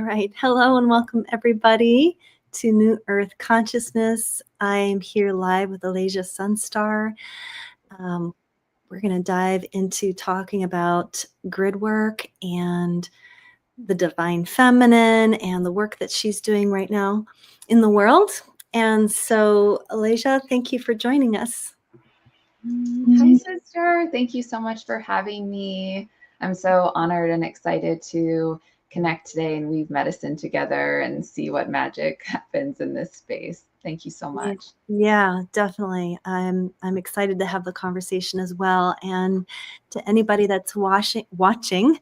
right. Hello and welcome everybody to New Earth Consciousness. I'm here live with Eleja SunStar. We're going to dive into talking about grid work and the divine feminine and the work that she's doing right now in the world. And so, Eleja, thank you for joining us. Hi, sister. Thank you so much for having me. I'm so honored and excited to connect today and weave medicine together and see what magic happens in this space. Thank you so much. Yeah, definitely. I'm excited to have the conversation as well. And to anybody that's watching,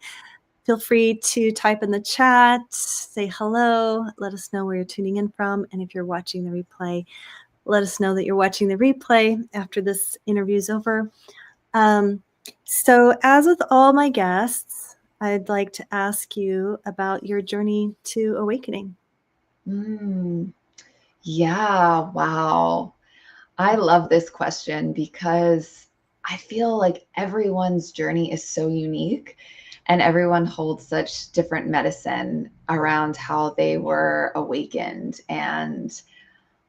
feel free to type in the chat, say hello, let us know where you're tuning in from. And if you're watching the replay, let us know that you're watching the replay after this interview is over. So as with all my guests, I'd like to ask you about your journey to awakening. Yeah, wow. I love this question because I feel like everyone's journey is so unique and everyone holds such different medicine around how they were awakened. And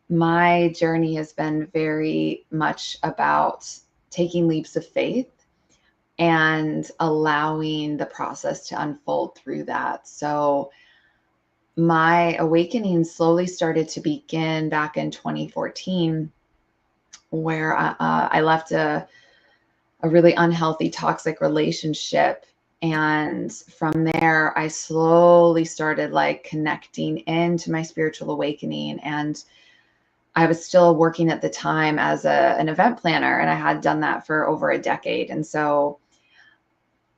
my journey has been very much about taking leaps of faith and allowing the process to unfold through that. So my awakening slowly started to begin back in 2014, where I left a really unhealthy, toxic relationship. And from there, I slowly started like connecting into my spiritual awakening. And I was still working at the time as an event planner, and I had done that for over a decade. And so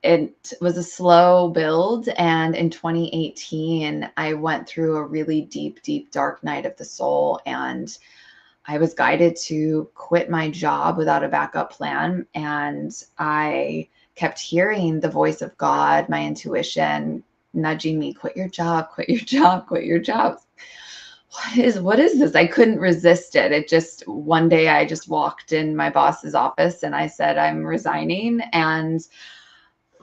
it was a slow build. And in 2018, I went through a really deep, deep, dark night of the soul. And I was guided to quit my job without a backup plan. And I kept hearing the voice of God, my intuition, nudging me, quit your job, quit your job, quit your job. What is this? I couldn't resist it. It just, one day I just walked in my boss's office and I said, I'm resigning, and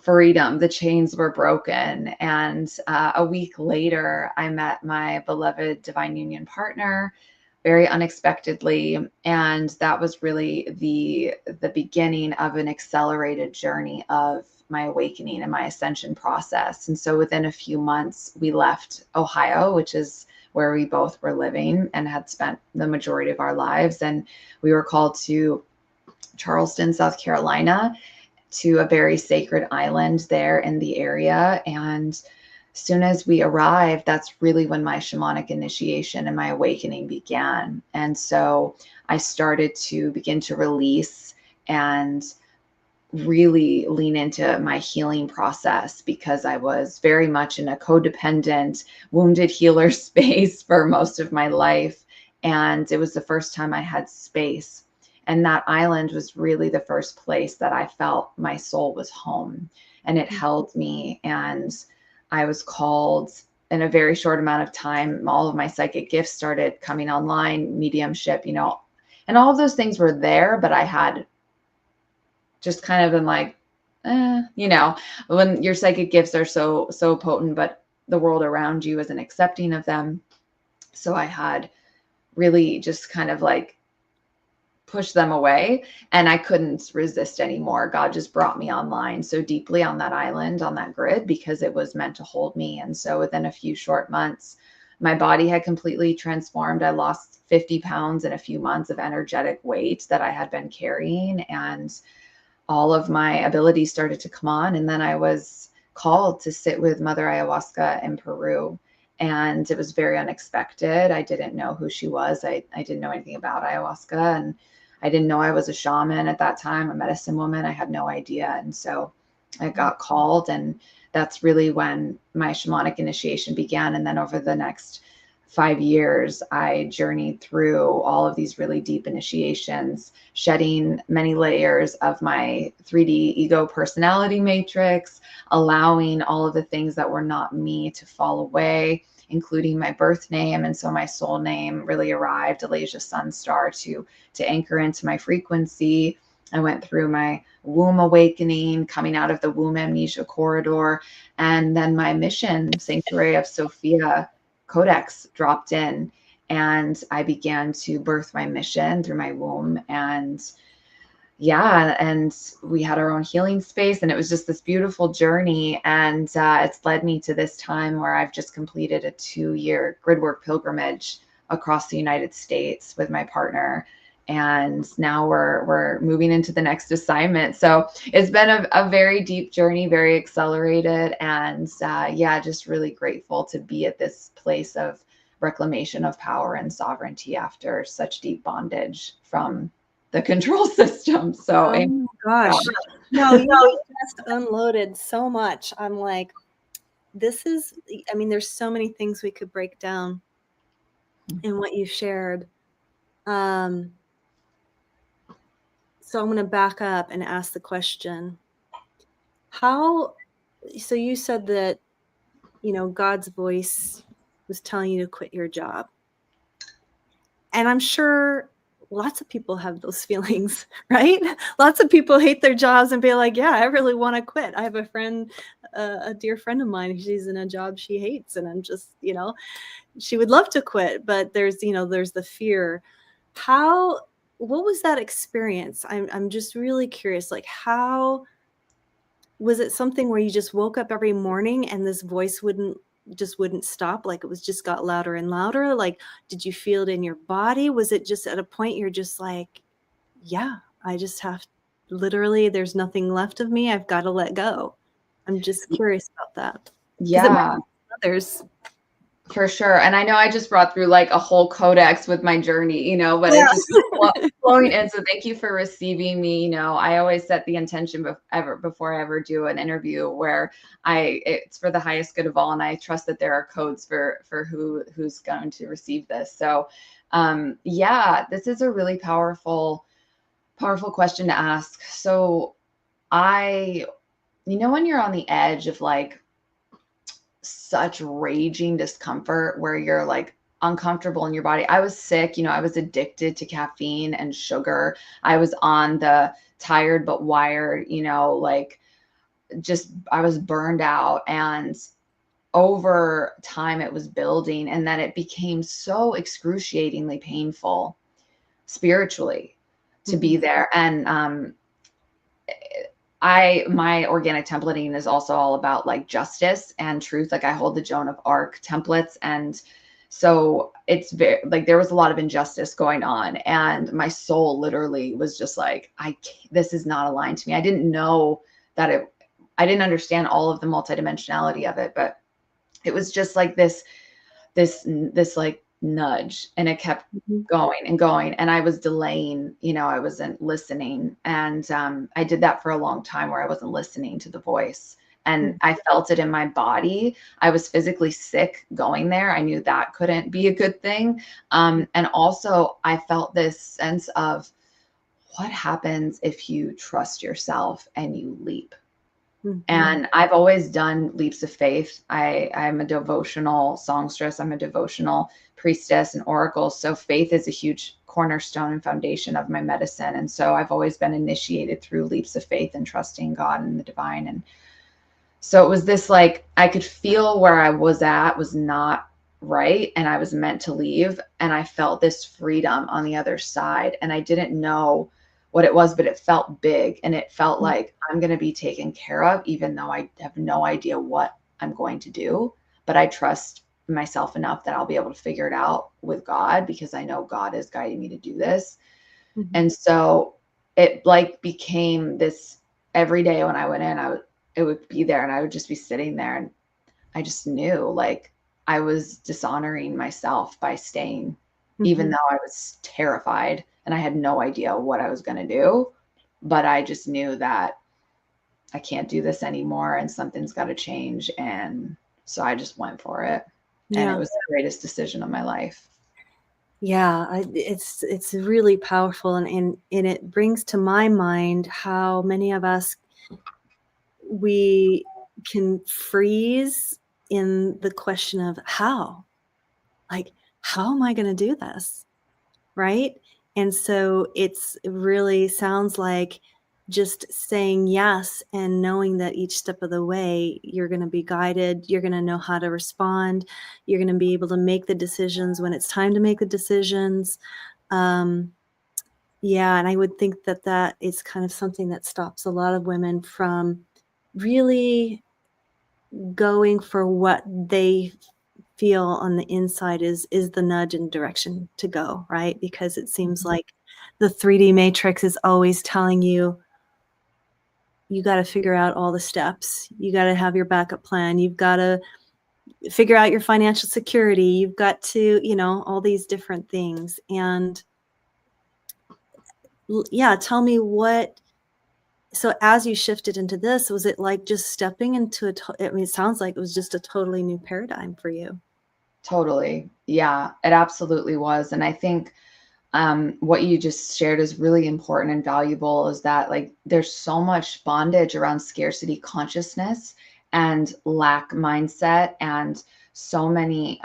freedom, the chains were broken. And a week later, I met my beloved divine union partner very unexpectedly. And that was really the beginning of an accelerated journey of my awakening and my ascension process. And so within a few months, we left Ohio, which is where we both were living and had spent the majority of our lives. And we were called to Charleston, South Carolina, to a very sacred island there in the area. And as soon as we arrived, that's really when my shamanic initiation and my awakening began. And so I started to begin to release and really lean into my healing process, because I was very much in a codependent, wounded healer space for most of my life. And it was the first time I had space. And that island was really the first place that I felt my soul was home, and it held me. And I was called in a very short amount of time. All of my psychic gifts started coming online, mediumship, and all of those things were there, but I had just kind of been like, when your psychic gifts are so potent, but the world around you isn't accepting of them. So I had really just kind of like push them away, and I couldn't resist anymore. God just brought me online so deeply on that island, on that grid, because it was meant to hold me. And so within a few short months, my body had completely transformed. I lost 50 pounds in a few months of energetic weight that I had been carrying, and all of my abilities started to come on. And then I was called to sit with Mother Ayahuasca in Peru. And it was very unexpected. I didn't know who she was. I didn't know anything about ayahuasca, and I didn't know I was a shaman at that time, a medicine woman. I had no idea. And so I got called, and that's really when my shamanic initiation began. And then over the next 5 years, I journeyed through all of these really deep initiations, shedding many layers of my 3D ego personality matrix, allowing all of the things that were not me to fall away, including my birth name. And so my soul name really arrived, Eleja SunStar, to anchor into my frequency. I went through my womb awakening, coming out of the womb amnesia corridor, and then my mission, Sanctuary of Sophia Codex, dropped in, and I began to birth my mission through my womb. And yeah, and we had our own healing space, and it was just this beautiful journey. And it's led me to this time where I've just completed a 2-year gridwork pilgrimage across the United States with my partner, and now we're moving into the next assignment. So it's been a very deep journey, very accelerated, and yeah, just really grateful to be at this place of reclamation of power and sovereignty after such deep bondage from the control system. So, Oh my gosh. No, you just unloaded so much. I'm like, this is, I mean, there's so many things we could break down in what you shared. So I'm going to back up and ask the question, so you said that, God's voice was telling you to quit your job. And I'm sure lots of people have those feelings, right? Lots of people hate their jobs and be like, yeah, I really want to quit. I have a friend, a dear friend of mine, she's in a job she hates. And I'm just, she would love to quit, but there's the fear. What was that experience? I'm just really curious, like, how was it something where you just woke up every morning and this voice wouldn't stop? Like, it was just got louder and louder? Like, did you feel it in your body? Was it just at a point you're just like, yeah, I just have, literally, there's nothing left of me. I've got to let go. I'm just curious about that. Because it might yeah, be others. for sure. And I know I just brought through like a whole codex with my journey, but Yeah. it's just flowing in. So thank you for receiving me. I always set the intention before I ever do an interview where it's for the highest good of all. And I trust that there are codes for who's going to receive this. So yeah, this is a really powerful question to ask. So when you're on the edge of like such raging discomfort where you're like uncomfortable in your body. I was sick, I was addicted to caffeine and sugar. I was on the tired but wired, like just I was burned out, and over time it was building, and then it became so excruciatingly painful spiritually to be there. And my organic templating is also all about like justice and truth. Like I hold the Joan of Arc templates. And so it's very like there was a lot of injustice going on. And my soul literally was just like, this is not aligned to me. I didn't know that I didn't understand all of the multidimensionality of it, but it was just like this like nudge, and it kept going and going, and I was delaying, I wasn't listening. And I did that for a long time where I wasn't listening to the voice, and I felt it in my body. I was physically sick going there. I knew that couldn't be a good thing. And also I felt this sense of what happens if you trust yourself and you leap. And I've always done leaps of faith. I'm a devotional songstress. I'm a devotional priestess and oracle. So faith is a huge cornerstone and foundation of my medicine. And so I've always been initiated through leaps of faith and trusting God and the divine. And so it was this like, I could feel where I was at was not right, and I was meant to leave. And I felt this freedom on the other side. And I didn't know what it was, but it felt big, and it felt like I'm going to be taken care of, even though I have no idea what I'm going to do. But I trust myself enough that I'll be able to figure it out with God, because I know God is guiding me to do this. And so it like became this every day when I went in, it would be there, and I would just be sitting there, and I just knew like I was dishonoring myself by staying, even though I was terrified and I had no idea what I was going to do. But I just knew that I can't do this anymore, and something's got to change. And so I just went for it. And it was the greatest decision of my life. Yeah, it's really powerful, and it brings to my mind how many of us, we can freeze in the question of how am I going to do this? Right? And so it really sounds like just saying yes and knowing that each step of the way you're going to be guided, you're going to know how to respond, you're going to be able to make the decisions when it's time to make the decisions. Yeah, and I would think that that is kind of something that stops a lot of women from really going for what they feel on the inside is the nudge and direction to go, right? Because it seems like the 3D matrix is always telling you, you got to figure out all the steps. You got to have your backup plan. You've got to figure out your financial security. You've got to, all these different things. And yeah, tell me so as you shifted into this, was it like just stepping into it sounds like it was just a totally new paradigm for you. Totally. Yeah, it absolutely was. And I think what you just shared is really important and valuable, is that like there's so much bondage around scarcity consciousness and lack mindset, and so many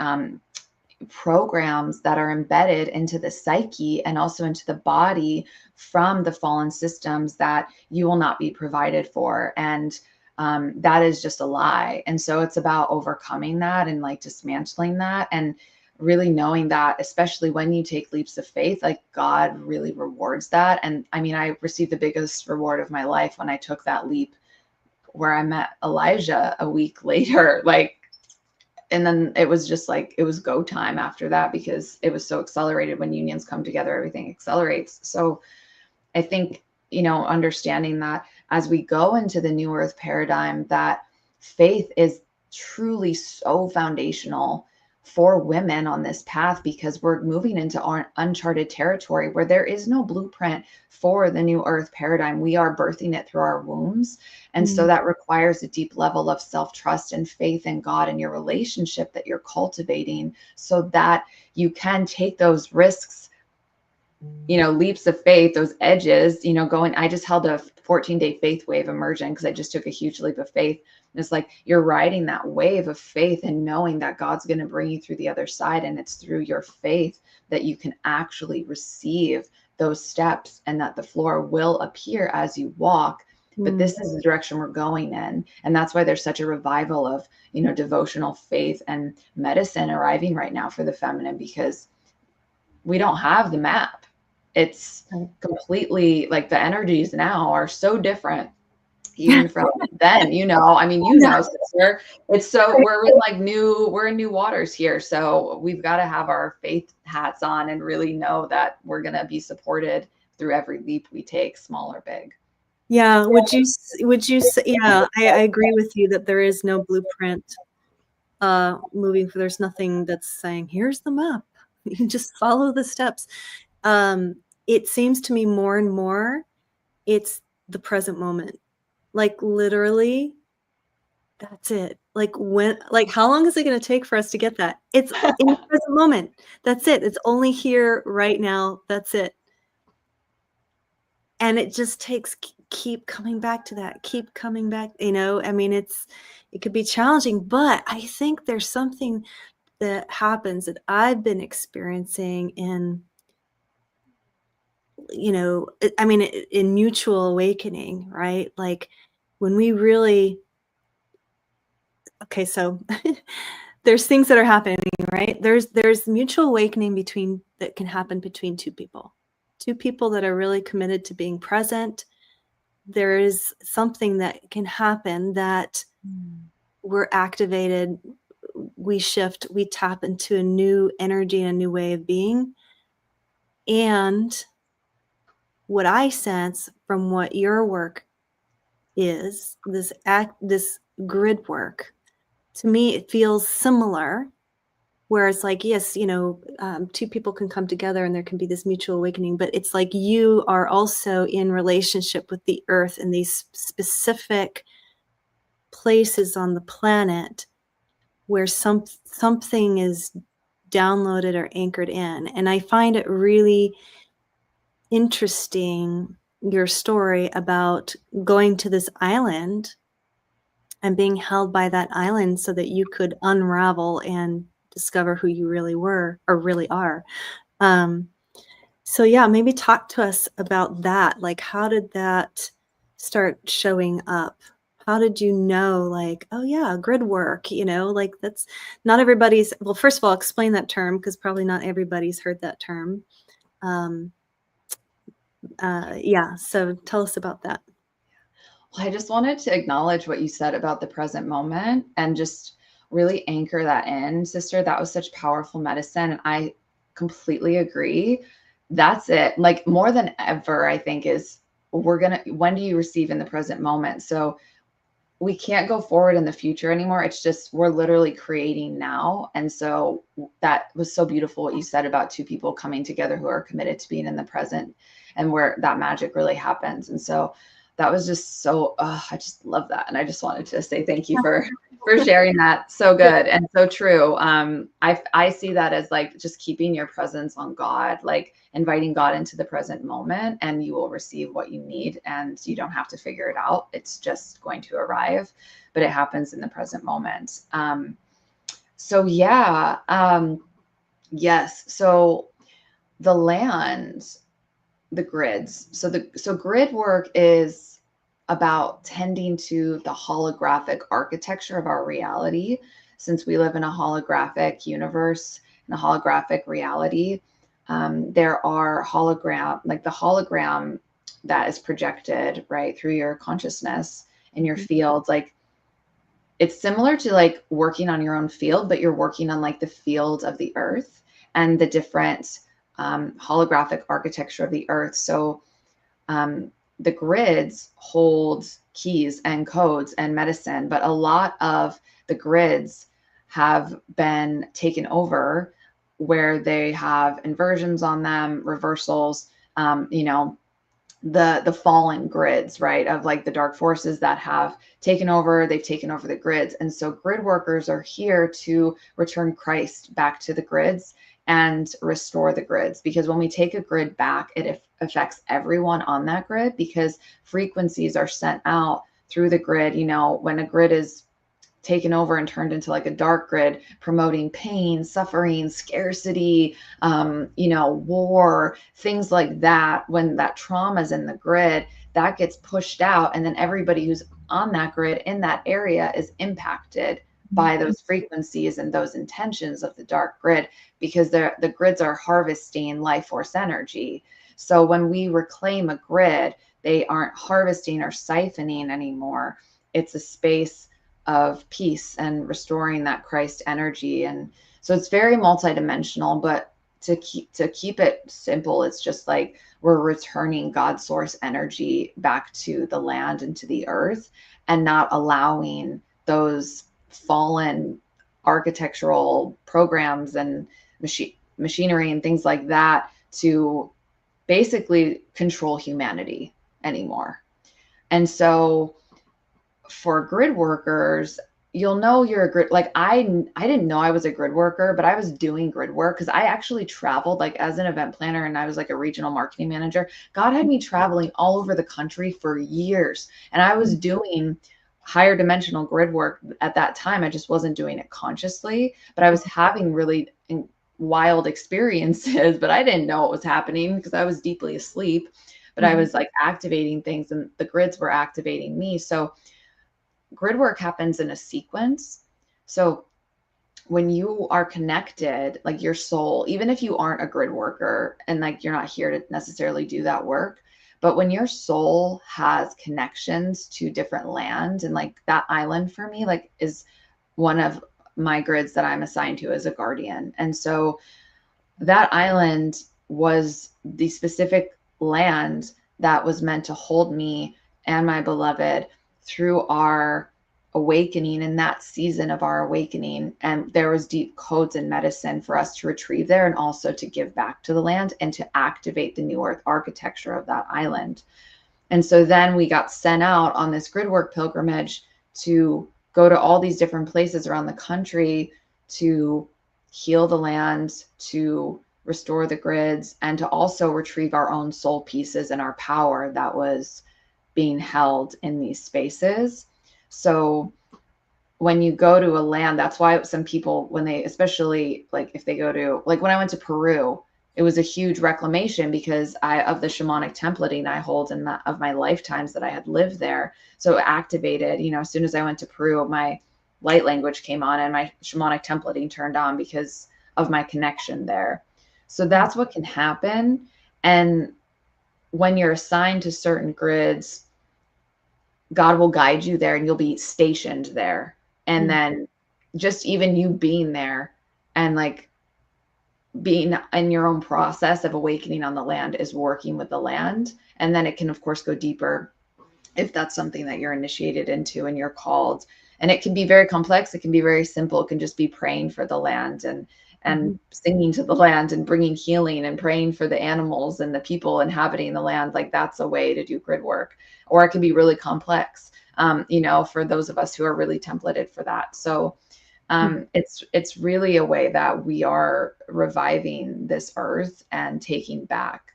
programs that are embedded into the psyche and also into the body from the fallen systems that you will not be provided for. And that is just a lie. And so it's about overcoming that and like dismantling that, and really knowing that, especially when you take leaps of faith, like God really rewards that. And I mean, I received the biggest reward of my life when I took that leap, where I met Elijah a week later. Like, and then it was just like, it was go time after that, because it was so accelerated. When unions come together, everything accelerates. So I think, understanding that as we go into the new earth paradigm, that faith is truly so foundational for women on this path, because we're moving into uncharted territory where there is no blueprint for the new earth paradigm. We are birthing it through our wombs. And so that requires a deep level of self-trust and faith in God and your relationship that you're cultivating, so that you can take those risks, leaps of faith, those edges, going. I just held a 14-day faith wave immersion because I just took a huge leap of faith. And it's like you're riding that wave of faith and knowing that God's going to bring you through the other side. And it's through your faith that you can actually receive those steps, and that the floor will appear as you walk. But this is the direction we're going in. And that's why there's such a revival of, devotional faith and medicine arriving right now for the feminine, because we don't have the map. It's completely like the energies now are so different even from then, I mean, sister, it's so we're in new waters here. So we've got to have our faith hats on and really know that we're going to be supported through every leap we take, small or big. Yeah. Would you say, yeah, I agree with you that there is no blueprint moving for, there's nothing that's saying, here's the map. You can just follow the steps. It seems to me more and more, it's the present moment. Like literally, that's it. Like how long is it going to take for us to get that? It's in the present moment. That's it. It's only here right now. That's it. And it just takes, keep coming back to that, keep coming back, I mean, it could be challenging, but I think there's something that happens that I've been experiencing in, I mean, in mutual awakening, right? Like when we really, okay, so there's things that are happening, right? There's mutual awakening that can happen between two people that are really committed to being present. There is something that can happen that we're activated, we shift, we tap into a new energy and a new way of being. And what I sense from what your work is, this grid work, to me, it feels similar, where it's like, yes, two people can come together and there can be this mutual awakening, but it's like you are also in relationship with the earth in these specific places on the planet where something is downloaded or anchored in. And I find it really interesting, your story about going to this island and being held by that island so that you could unravel and discover who you really were or really are. So yeah, maybe talk to us about that. Like, how did that start showing up? How did you know, like, oh yeah, grid work, like that's not everybody's, well, first of all, explain that term because probably not everybody's heard that term. Um, yeah, so tell us about that. Well, I just wanted to acknowledge what you said about the present moment and just really anchor that in, sister. That was such powerful medicine. And I completely agree. That's it. Like more than ever, I think is when do you receive in the present moment? So we can't go forward in the future anymore. It's just we're literally creating now. And so that was so beautiful what you said about two people coming together who are committed to being in the present and where that magic really happens. And so that was just so I just love that. And I just wanted to say thank you for sharing that. So good and so true. I see that as like just keeping your presence on God, like inviting God into the present moment, and you will receive what you need, and you don't have to figure it out. It's just going to arrive, but it happens in the present moment. So yeah, yes. So the land, the grids. So grid work is about tending to the holographic architecture of our reality. Since we live in a holographic universe and a holographic reality, there are like the hologram that is projected right through your consciousness in your field. Like it's similar to like working on your own field, but you're working on like the field of the earth and the different holographic architecture of the earth. So the grids hold keys and codes and medicine, but a lot of the grids have been taken over where they have inversions on them, reversals, the fallen grids, right? Of like the dark forces that have they've taken over the grids. And so grid workers are here to return Christ back to the grids and restore the grids. Because when we take a grid back, it affects everyone on that grid because frequencies are sent out through the grid. When a grid is taken over and turned into like a dark grid, promoting pain, suffering, scarcity, war, things like that. When that trauma is in the grid, that gets pushed out, and then everybody who's on that grid in that area is impacted by those frequencies and those intentions of the dark grid, because the grids are harvesting life force energy. So when we reclaim a grid, they aren't harvesting or siphoning anymore. It's a space of peace and restoring that Christ energy. And so it's very multidimensional, but to keep it simple, it's just like we're returning God's source energy back to the land and to the earth, and not allowing those fallen architectural programs and machinery and things like that to basically control humanity anymore. And so for grid workers, you'll know you're a grid. Like I didn't know I was a grid worker, but I was doing grid work because I actually traveled like as an event planner, and I was like a regional marketing manager. God had me traveling all over the country for years, and I was doing higher dimensional grid work at that time. I just wasn't doing it consciously, but I was having really wild experiences, but I didn't know what was happening because I was deeply asleep. But I was like activating things, and the grids were activating me. So grid work happens in a sequence. So when you are connected, like your soul, even if you aren't a grid worker and like you're not here to necessarily do that work, but when your soul has connections to different lands, and like that island for me, like is one of my grids that I'm assigned to as a guardian. And so that island was the specific land that was meant to hold me and my beloved through our awakening, in that season of our awakening. And there was deep codes and medicine for us to retrieve there, and also to give back to the land and to activate the new earth architecture of that island. And so then we got sent out on this grid work pilgrimage to go to all these different places around the country to heal the land, to restore the grids, and to also retrieve our own soul pieces and our power that was being held in these spaces. So when you go to a land, that's why some people, when they, especially like if they go to, like when I went to Peru, it was a huge reclamation because of the shamanic templating I hold in of my lifetimes that I had lived there. So it activated, as soon as I went to Peru, my light language came on and my shamanic templating turned on because of my connection there. So that's what can happen. And when you're assigned to certain grids, God will guide you there and you'll be stationed there. And then just even you being there and like being in your own process of awakening on the land is working with the land. And then it can, of course, go deeper if that's something that you're initiated into and you're called. And it can be very complex. It can be very simple. It can just be praying for the land and singing to the land and bringing healing and praying for the animals and the people inhabiting the land. Like that's a way to do grid work. Or it can be really complex, for those of us who are really templated for that. So it's really a way that we are reviving this earth and taking back,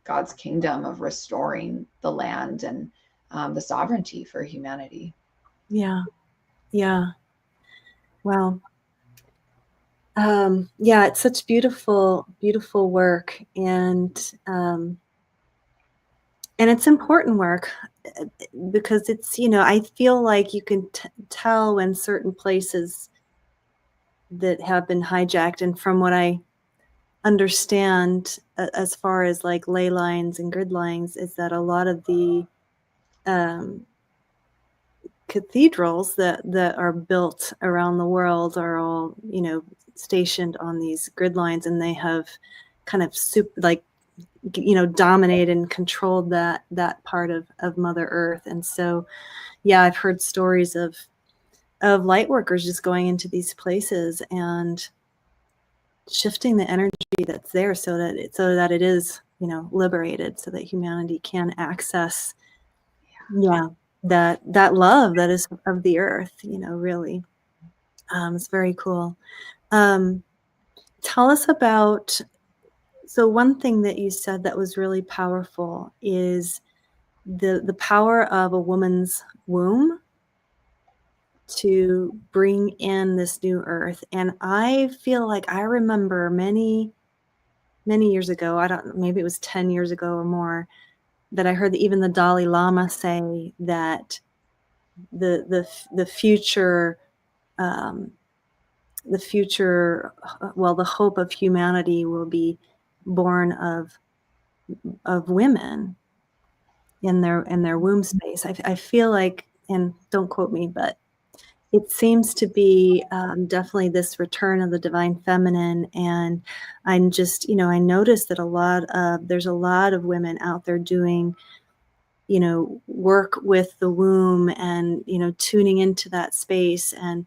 God's kingdom of restoring the land and the sovereignty for humanity. Yeah. Yeah. Wow. Yeah, it's such beautiful, beautiful work, and it's important work because it's, I feel like you can tell when certain places that have been hijacked, and from what I understand, as far as like ley lines and grid lines, is that a lot of the um, cathedrals that are built around the world are all, stationed on these grid lines, and they have kind of dominated and controlled that part of Mother Earth. And so, yeah, I've heard stories of light workers just going into these places and shifting the energy that's there so that it is, liberated, so that humanity can access, that love that is of the earth, really. It's very cool. Tell us about, so one thing that you said that was really powerful is the power of a woman's womb to bring in this new earth. And I feel like I remember many, many years ago, I don't know, maybe it was 10 years ago or more, that I heard that even the Dalai Lama say that the future, the hope of humanity will be born of women in their womb space. I feel like, and don't quote me, but it seems to be definitely this return of the divine feminine. And I'm just, I noticed that there's a lot of women out there doing, work with the womb and, tuning into that space. And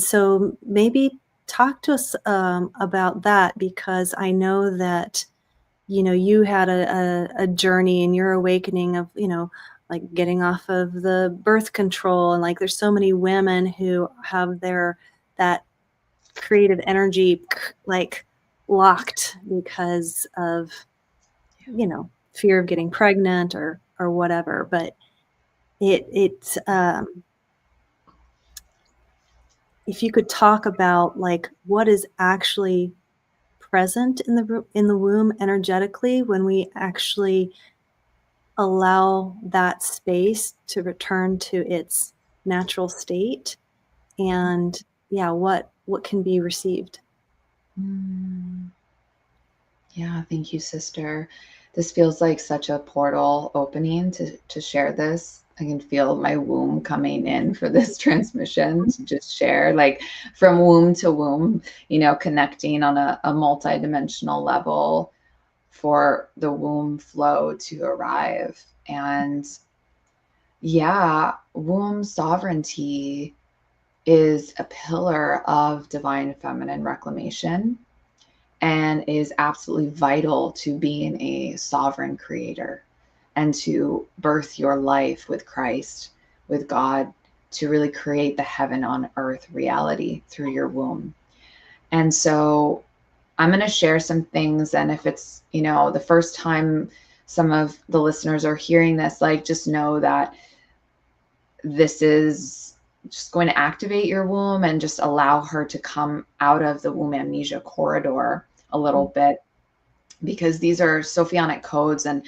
so maybe talk to us about that, because I know that, you had a journey in your awakening of, like getting off of the birth control. And like, there's so many women who have that creative energy, like locked because of, fear of getting pregnant or whatever. But it's, if you could talk about like what is actually present in the womb energetically when we actually allow that space to return to its natural state, and what can be received. Yeah, thank you, sister. This feels like such a portal opening to share this. I can feel my womb coming in for this transmission to just share, like from womb to womb, connecting on a multidimensional level for the womb flow to arrive. And yeah, womb sovereignty is a pillar of divine feminine reclamation and is absolutely vital to being a sovereign creator and to birth your life with Christ, with God, to really create the heaven on earth reality through your womb. And so I'm going to share some things. And if it's, the first time some of the listeners are hearing this, like just know that this is just going to activate your womb and just allow her to come out of the womb amnesia corridor a little bit. because these are Sophianic codes, and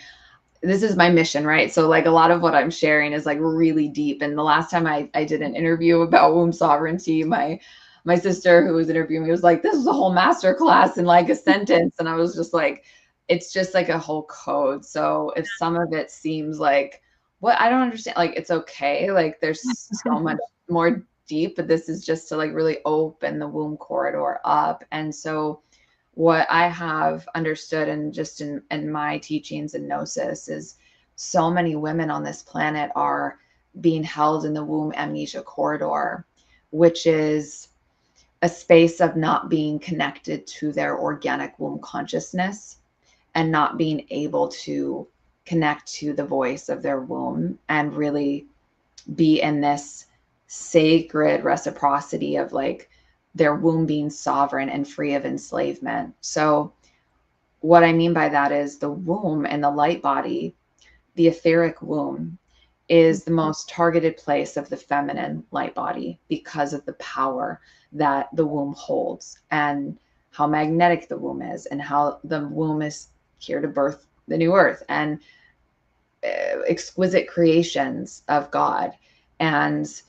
this is my mission, right? So like a lot of what I'm sharing is like really deep. And the last time I did an interview about womb sovereignty, my sister who was interviewing me was like, this is a whole master class in like a sentence. And I was just like, it's just like a whole code. So if some of it seems like, what, I don't understand, like it's okay. Like there's so much more deep, but this is just to like really open the womb corridor up. And so what I have understood, and just in my teachings and gnosis, is so many women on this planet are being held in the womb amnesia corridor, which is a space of not being connected to their organic womb consciousness and not being able to connect to the voice of their womb and really be in this sacred reciprocity of like their womb being sovereign and free of enslavement. So what I mean by that is the womb and the light body, the etheric womb, is the most targeted place of the feminine light body because of the power that the womb holds and how magnetic the womb is and how the womb is here to birth the new earth and exquisite creations of God and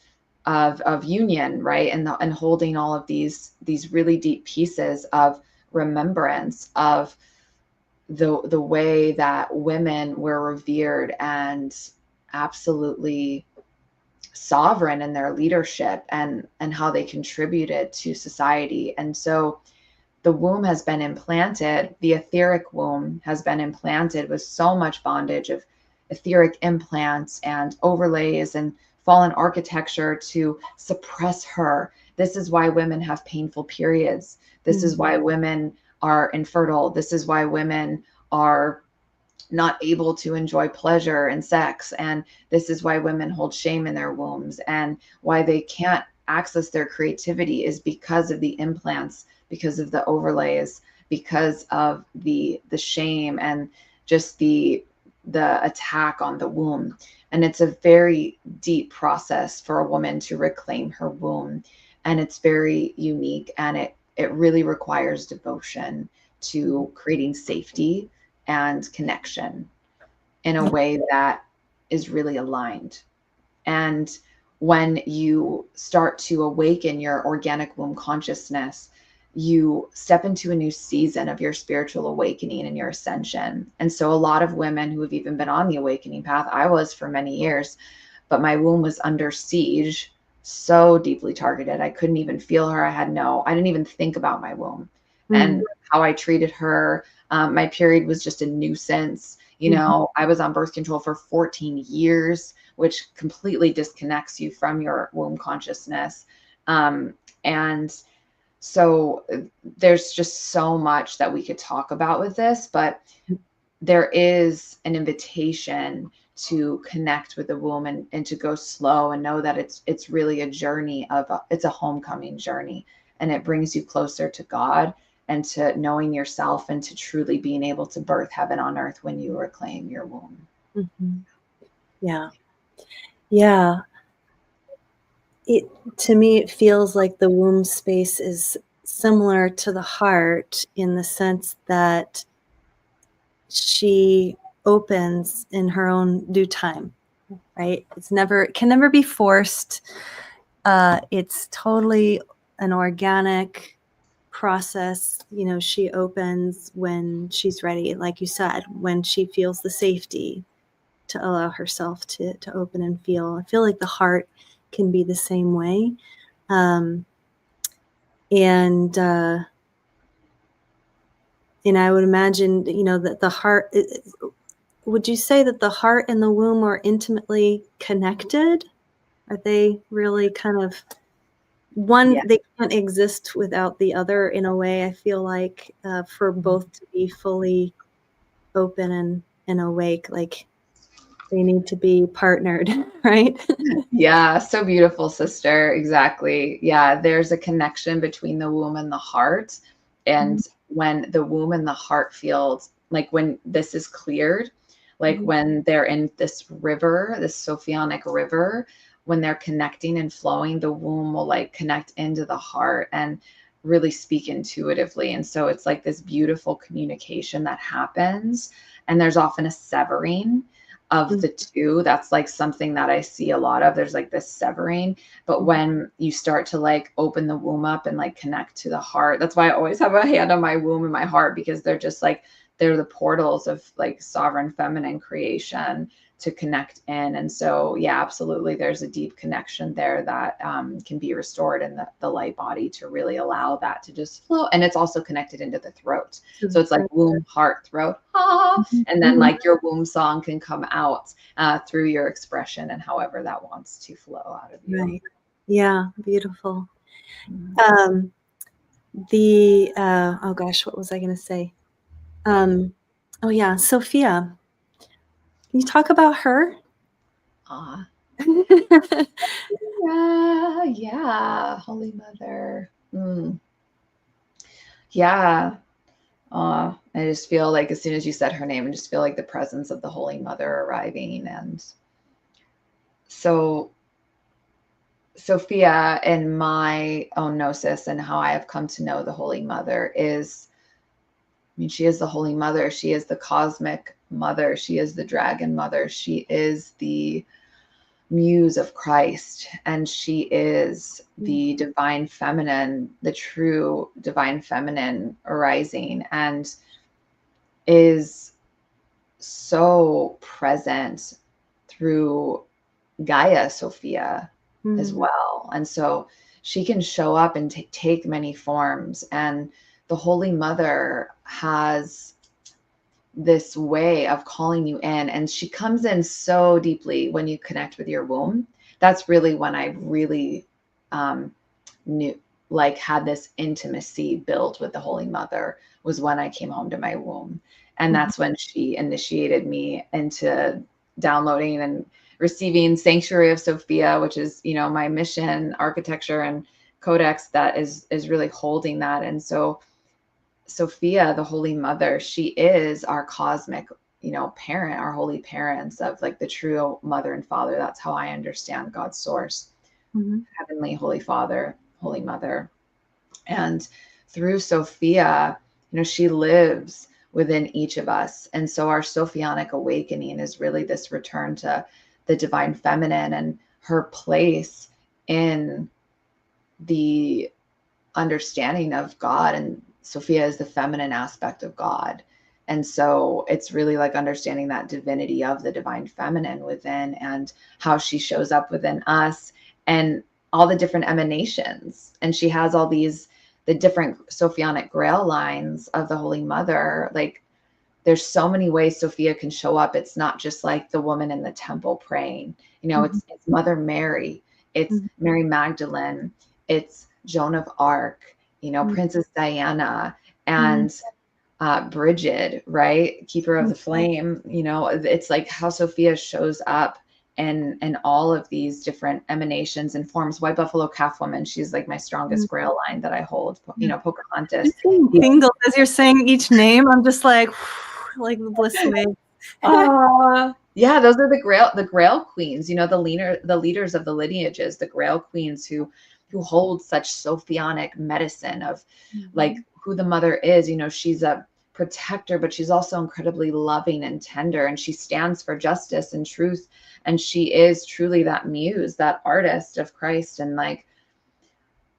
of union, right? And holding all of these really deep pieces of remembrance of the way that women were revered and absolutely sovereign in their leadership and how they contributed to society. And so the womb has been implanted, the etheric womb has been implanted with so much bondage of etheric implants and overlays and fallen architecture to suppress her. This is why women have painful periods. This is why women are infertile. This is why women are not able to enjoy pleasure and sex. And this is why women hold shame in their wombs, and why they can't access their creativity is because of the implants, because of the overlays, because of the shame and just the attack on the womb. And it's a very deep process for a woman to reclaim her womb, and it's very unique, and it really requires devotion to creating safety and connection in a way that is really aligned. And when you start to awaken your organic womb consciousness, you step into a new season of your spiritual awakening and your ascension. And so a lot of women who have even been on the awakening path, I was for many years, but my womb was under siege, so deeply targeted. I couldn't even feel her. I didn't even think about my womb and how I treated her. My period was just a nuisance. You know, I was on birth control for 14 years, which completely disconnects you from your womb consciousness. And so there's just so much that we could talk about with this, but there is an invitation to connect with the womb and to go slow and know that it's really a journey it's a homecoming journey, and it brings you closer to God and to knowing yourself and to truly being able to birth heaven on earth when you reclaim your womb. Yeah. Yeah. To me, it feels like the womb space is similar to the heart in the sense that she opens in her own due time, right? It can never be forced. It's totally an organic process. You know, she opens when she's ready, like you said, when she feels the safety to allow herself to open and feel. I feel like the heart can be the same way. And I would imagine, that the heart, would you say that the heart and the womb are intimately connected? Are they really kind of one? Yeah. They can't exist without the other in a way. I feel like for both to be fully open and awake, like they need to be partnered, right? Yeah, so beautiful, sister. Exactly. Yeah, there's a connection between the womb and the heart. And when the womb and the heart field, like when this is cleared, like when they're in this river, this Sophianic river, when they're connecting and flowing, the womb will like connect into the heart. And really speak intuitively. And so it's like this beautiful communication that happens. And there's often a severing of the two. That's like something that I see a lot of. There's like this severing. But when you start to like open the womb up and like connect to the heart, that's why I always have a hand on my womb and my heart, because they're just like, they're the portals of like sovereign feminine creation to connect in. And so, yeah, absolutely. There's a deep connection there that can be restored in the light body to really allow that to just flow. And it's also connected into the throat. So it's like womb, heart, throat, and then like your womb song can come out through your expression and however that wants to flow out of you. Right. Yeah. Beautiful. Mm-hmm. Oh gosh, what was I going to say? Oh yeah, Sophia. Can you talk about her? Yeah. Holy Mother. Yeah. I just feel like as soon as you said her name, I just feel like the presence of the Holy Mother arriving. And so Sophia, in my own gnosis and how I have come to know the Holy Mother is, I mean, she is the Holy Mother. She is the cosmic mother. She is the dragon mother. She is the muse of Christ. And she is the divine feminine, the true divine feminine arising, and is so present through Gaia Sophia as well. And so she can show up and take many forms. And the Holy Mother has this way of calling you in, and she comes in so deeply when you connect with your womb. That's really when I really knew, like, had this intimacy built with the Holy Mother, was when I came home to my womb. And that's when she initiated me into downloading and receiving Sanctuary of Sophia, which is, you know, my mission, architecture, and codex that is really holding that. And so Sophia, the Holy Mother, she is our cosmic, you know, parent, our holy parents of like the true mother and father. That's how I understand God's source, Heavenly Holy Father, Holy Mother. And through Sophia, you know, she lives within each of us. And so our Sophianic awakening is really this return to the divine feminine and her place in the understanding of God. And Sophia is the feminine aspect of God. And so it's really like understanding that divinity of the divine feminine within, and how she shows up within us and all the different emanations. And she has all these, the different Sophianic grail lines of the Holy Mother. Like, there's so many ways Sophia can show up. It's not just like the woman in the temple praying, you know, it's Mother Mary, it's Mary Magdalene, it's Joan of Arc, you know, Princess Diana, and Bridget, right? Keeper of the flame. You know, it's like how Sophia shows up in all of these different emanations and forms. White Buffalo Calf Woman, she's like my strongest grail line that I hold. You know, Pocahontas. Tingles as you're saying each name. I'm just like the bliss wave. Yeah, those are the grail queens, you know, the leaders of the lineages, the grail queens who hold such Sophianic medicine of like who the mother is. You know, she's a protector, but she's also incredibly loving and tender, and she stands for justice and truth. And she is truly that muse, that artist of Christ. And like,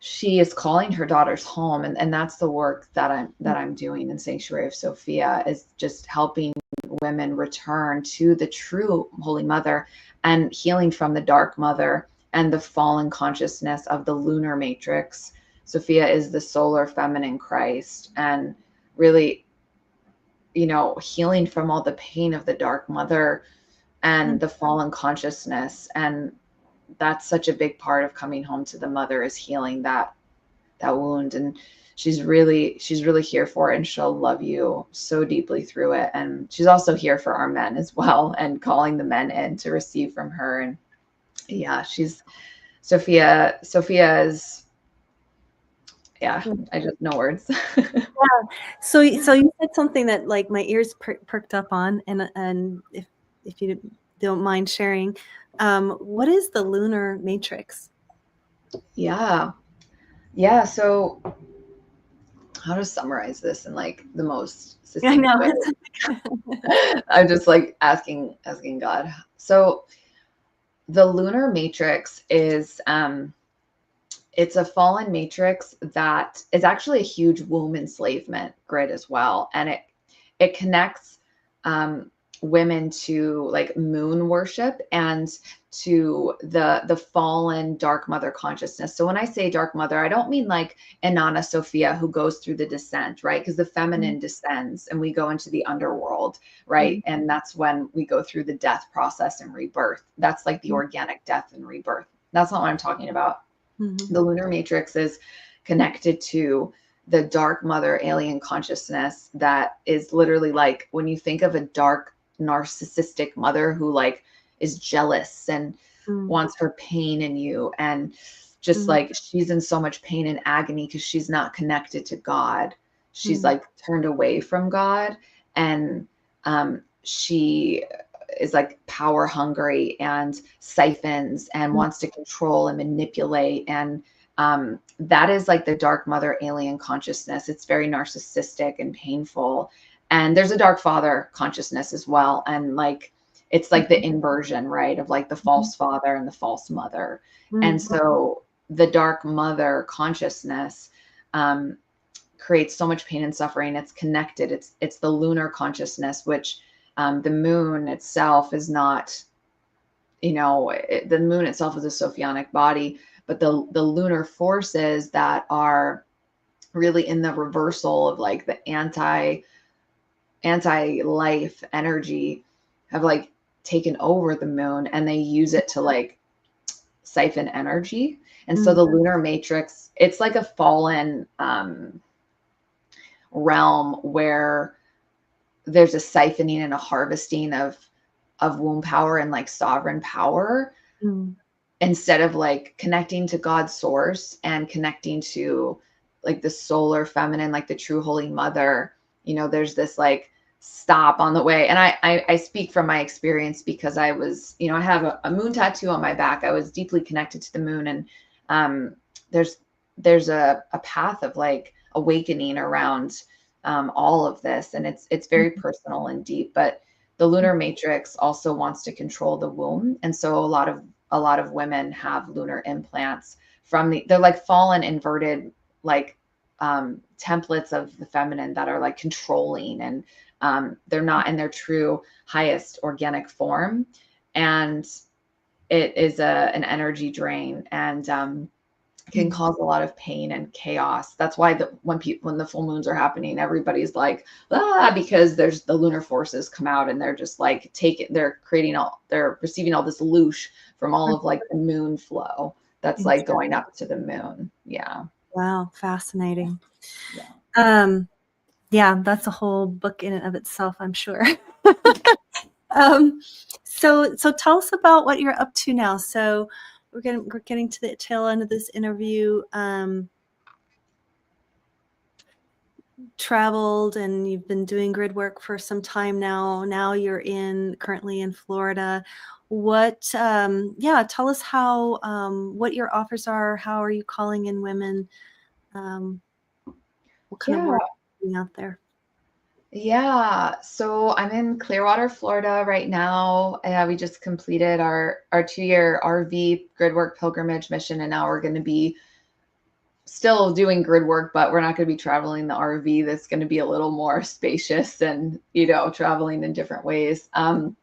she is calling her daughters home. And that's the work that I'm doing in Sanctuary of Sophia, is just helping women return to the true Holy Mother and healing from the dark mother and the fallen consciousness of the lunar matrix. Sophia is the solar feminine Christ, and really, you know, healing from all the pain of the dark mother and the fallen consciousness. And that's such a big part of coming home to the mother, is healing that wound. And she's really here for it, and she'll love you so deeply through it. And she's also here for our men as well, and calling the men in to receive from her. And yeah, Sophia is, yeah, I just, no words. So you said something that like my ears perked up on, and if you don't mind sharing, what is the lunar matrix? Yeah. So how to summarize this in like the most I succinct know. way. I'm just like asking God. So the lunar matrix is it's a fallen matrix that is actually a huge womb enslavement grid as well, and it connects women to like moon worship and to the fallen dark mother consciousness. So when I say dark mother, I don't mean like Inanna Sophia who goes through the descent, right? Because the feminine descends and we go into the underworld, right? And that's when we go through the death process and rebirth. That's like the organic death and rebirth. That's not what I'm talking about. The lunar matrix is connected to the dark mother alien consciousness that is literally like when you think of a dark narcissistic mother who like is jealous and wants her pain in you, and just like she's in so much pain and agony because she's not connected to God. She's like turned away from God, and she is like power hungry and siphons and wants to control and manipulate. And that is like the dark mother alien consciousness. It's very narcissistic and painful. And there's a dark father consciousness as well. And like, it's like the inversion, right? Of like the false father and the false mother. And so the dark mother consciousness creates so much pain and suffering. It's connected. It's the lunar consciousness, which the moon itself is not, the moon itself is a Sophianic body, but the lunar forces that are really in the reversal of like the anti-life energy have like taken over the moon, and they use it to like siphon energy. And so the lunar matrix, it's like a fallen realm where there's a siphoning and a harvesting of womb power and like sovereign power, instead of like connecting to God's source and connecting to like the solar feminine, like the true holy mother. There's this like stop on the way. And I speak from my experience because I was, I have a moon tattoo on my back. I was deeply connected to the moon, and there's a path of like awakening around all of this, and it's very personal and deep. But the lunar matrix also wants to control the womb, and so a lot of women have lunar implants they're like fallen inverted like templates of the feminine that are like controlling, and they're not in their true highest organic form, and it is an energy drain, and can cause a lot of pain and chaos. That's why when the full moons are happening, everybody's like, because there's the lunar forces come out, and they're just like they're receiving all this loosh from all of like the moon flow that's like going up to the moon. Yeah. Wow. Fascinating. Yeah. Yeah, that's a whole book in and of itself, I'm sure. So tell us about what you're up to now. So we're getting to the tail end of this interview. Traveled, and you've been doing grid work for some time now. Now you're currently in Florida. Tell us how, what your offers are. How are you calling in women? What kind of work are you doing out there? Yeah. So I'm in Clearwater, Florida right now. We just completed our 2-year RV grid work pilgrimage mission, and now we're going to be still doing grid work, but we're not going to be traveling the RV. That's going to be a little more spacious and, traveling in different ways. And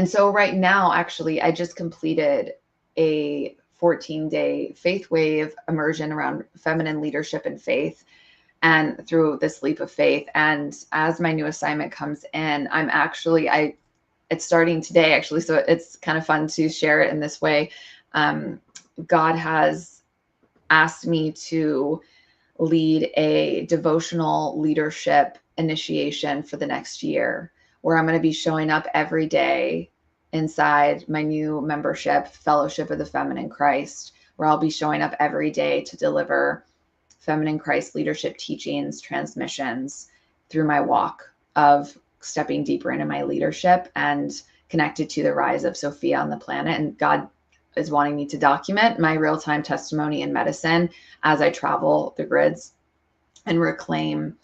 so right now, actually, I just completed a 14-day faith wave immersion around feminine leadership and faith, and through this leap of faith. And as my new assignment comes in, it's starting today, actually. So it's kind of fun to share it in this way. God has asked me to lead a devotional leadership initiation for the next year, where I'm going to be showing up every day inside my new membership, Fellowship of the Feminine Christ, where I'll be showing up every day to deliver feminine Christ leadership teachings, transmissions through my walk of stepping deeper into my leadership and connected to the rise of Sophia on the planet. And God is wanting me to document my real-time testimony in medicine as I travel the grids and reclaim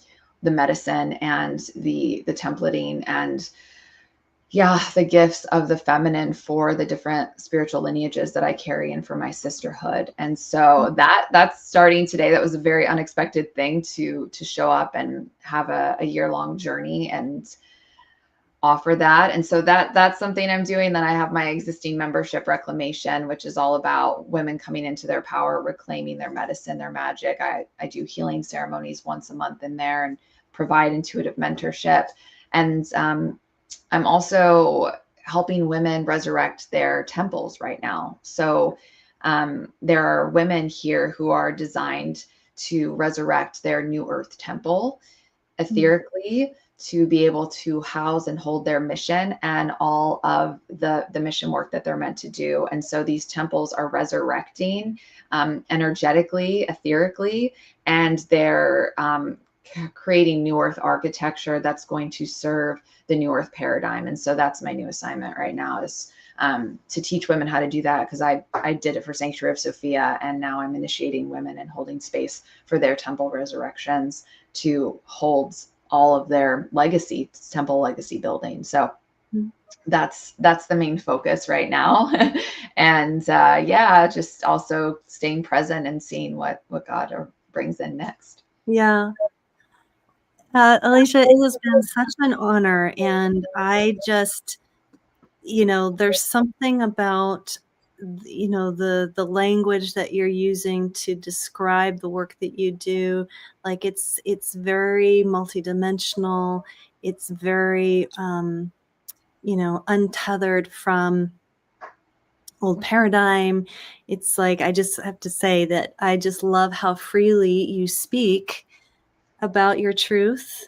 the medicine and the templating and the gifts of the feminine for the different spiritual lineages that I carry in for my sisterhood. And so that's starting today. That was a very unexpected thing to show up and have a year-long journey and offer that. And so that's something I'm doing. Then I have my existing membership Reclamation, which is all about women coming into their power, reclaiming their medicine, their magic. I do healing ceremonies once a month in there and provide intuitive mentorship. And I'm also helping women resurrect their temples right now. So there are women here who are designed to resurrect their new earth temple etherically, to be able to house and hold their mission and all of the mission work that they're meant to do. And so these temples are resurrecting energetically, etherically, and they're creating new earth architecture that's going to serve the new earth paradigm. And so that's my new assignment right now, is to teach women how to do that, because I did it for Sanctuary of Sophia, and now I'm initiating women and holding space for their temple resurrections to hold all of their legacy, temple legacy building. So that's the main focus right now. And just also staying present and seeing what God brings in next. Yeah. Eleja, it has been such an honor, and I just, there's something about, the language that you're using to describe the work that you do. Like it's very multidimensional. It's very, untethered from old paradigm. It's like, I just have to say that I just love how freely you speak about your truth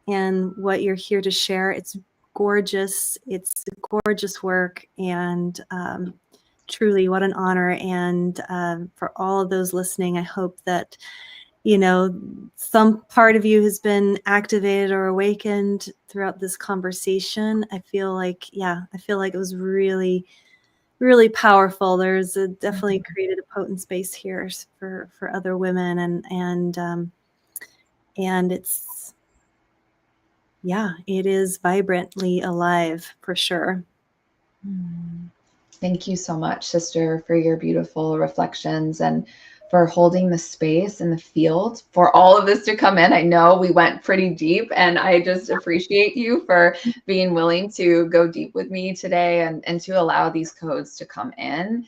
and what you're here to share. It's gorgeous. It's gorgeous work, and truly what an honor. And for all of those listening, I hope that, some part of you has been activated or awakened throughout this conversation. I feel like it was really, really powerful. There's definitely created a potent space here for other women, and it's, it is vibrantly alive for sure. Thank you so much, sister, for your beautiful reflections and for holding the space in the field for all of this to come in. I know we went pretty deep, and I just appreciate you for being willing to go deep with me today and to allow these codes to come in,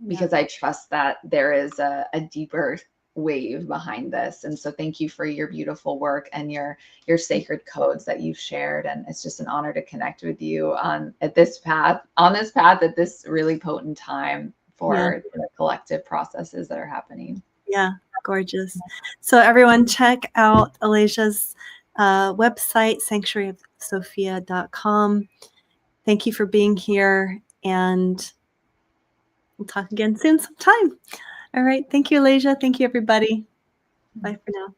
because I trust that there is a deeper wave behind this. And so thank you for your beautiful work and your sacred codes that you've shared. And it's just an honor to connect with you on this path at this really potent time for the collective processes that are happening. Yeah, gorgeous. So everyone check out Eleja's website, sanctuaryofsophia.com. Thank you for being here, and we'll talk again soon sometime. All right. Thank you, Eleja. Thank you, everybody. Bye for now.